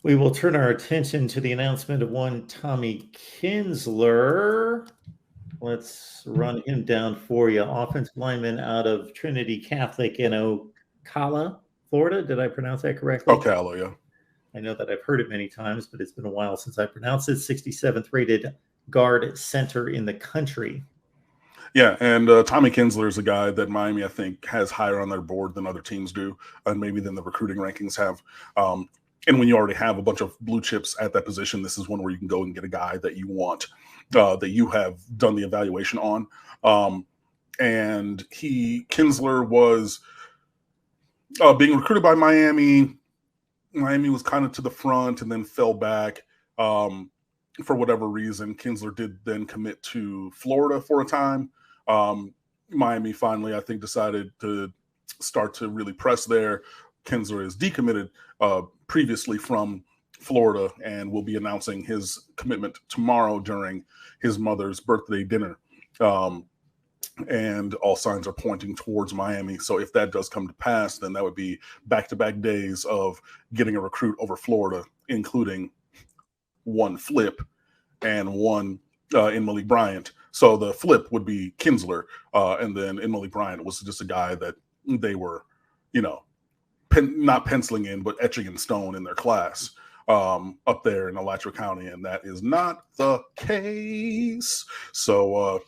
We will turn our attention to the announcement of one Tommy Kinsler. Let's run him down for you. Offensive lineman out of Trinity Catholic in Ocala, Florida. Did I pronounce that correctly? Ocala, yeah. I know that I've heard it many times, but it's been a while since I pronounced it. 67th rated guard center in the country. Yeah, and Tommy Kinsler is a guy that Miami, I think, has higher on their board than other teams do, and maybe than the recruiting rankings have. And when you already have a bunch of blue chips at that position, this is one where you can go and get a guy that you want, that you have done the evaluation on. And Kinsler was being recruited by Miami. Miami was kind of to the front and then fell back for whatever reason. Kinsler did then commit to Florida for a time. Miami finally, I think, decided to start to really press there. Kinsler is decommitted previously from Florida and will be announcing his commitment tomorrow during his mother's birthday dinner. And all signs are pointing towards Miami. So if that does come to pass, then that would be back-to-back days of getting a recruit over Florida, including one flip and one in Malik Bryant. So the flip would be Kinsler, and then in Malik Bryant was just a guy that they were, not penciling in, but etching in stone in their class up there in Alachua County, and that is not the case. So,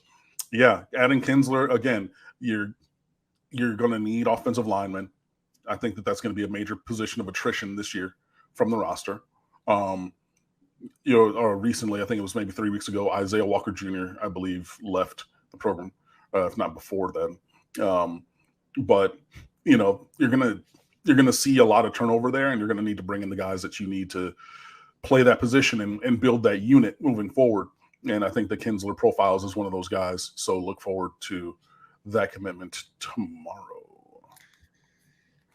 yeah, adding Kinsler, again, you're going to need offensive linemen. I think that's going to be a major position of attrition this year from the roster. Or recently, I think it was maybe 3 weeks ago, Isaiah Walker Jr., I believe, left the program, if not before then. But you're gonna see a lot of turnover there, and you're gonna need to bring in the guys that you need to play that position and build that unit moving forward. And I think the Kinsler profiles is one of those guys. So look forward to that commitment tomorrow.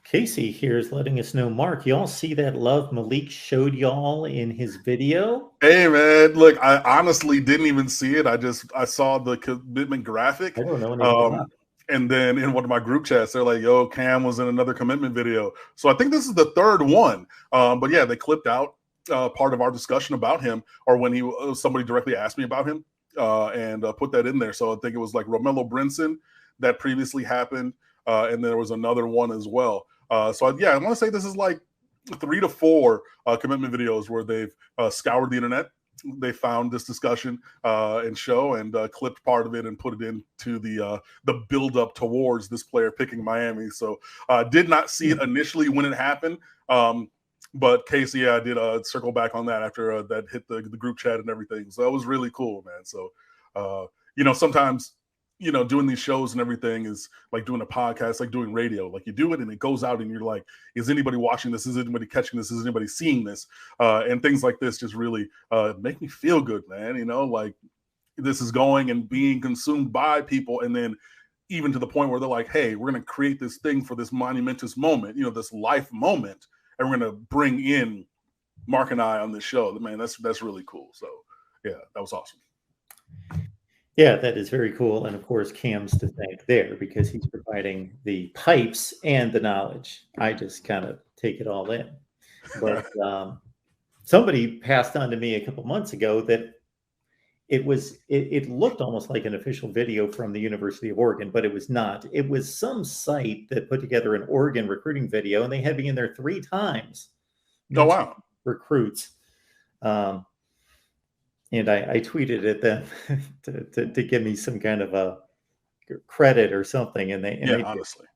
Casey here is letting us know, Mark, y'all see that love Malik showed y'all in his video? Hey, man, look, I honestly didn't even see it. I saw the commitment graphic. I don't know anything and then in one of my group chats, they're like, yo, Cam was in another commitment video. So I think this is the third one. But yeah, they clipped out part of our discussion about him, or when somebody directly asked me about him and put that in there. So I think it was like Romello Brinson that previously happened. And there was another one as well. So yeah, I want to say this is like 3 to 4 commitment videos where they've scoured the internet. They found this discussion and show and clipped part of it and put it into the build up towards this player picking Miami. So did not see it initially when it happened. But Casey, I did circle back on that after that hit the group chat and everything. So that was really cool, man. So, sometimes, doing these shows and everything is like doing a podcast, like doing radio. Like you do it and it goes out and you're like, is anybody watching this? Is anybody catching this? Is anybody seeing this? And things like this just really make me feel good, man. Like this is going and being consumed by people. And then even to the point where they're like, hey, we're going to create this thing for this monumentous moment, this life moment. And we're going to bring in Mark and I on this show. Man, that's really cool. So, yeah, that was awesome. Yeah, that is very cool. And, of course, Cam's to thank there because he's providing the pipes and the knowledge. I just kind of take it all in. But somebody passed on to me a couple months ago that it looked almost like an official video from the University of Oregon, but it was not. It was some site that put together an Oregon recruiting video, and they had me in there 3 times. Oh, wow. Recruits. And I tweeted at them to give me some kind of a credit or something. And they honestly.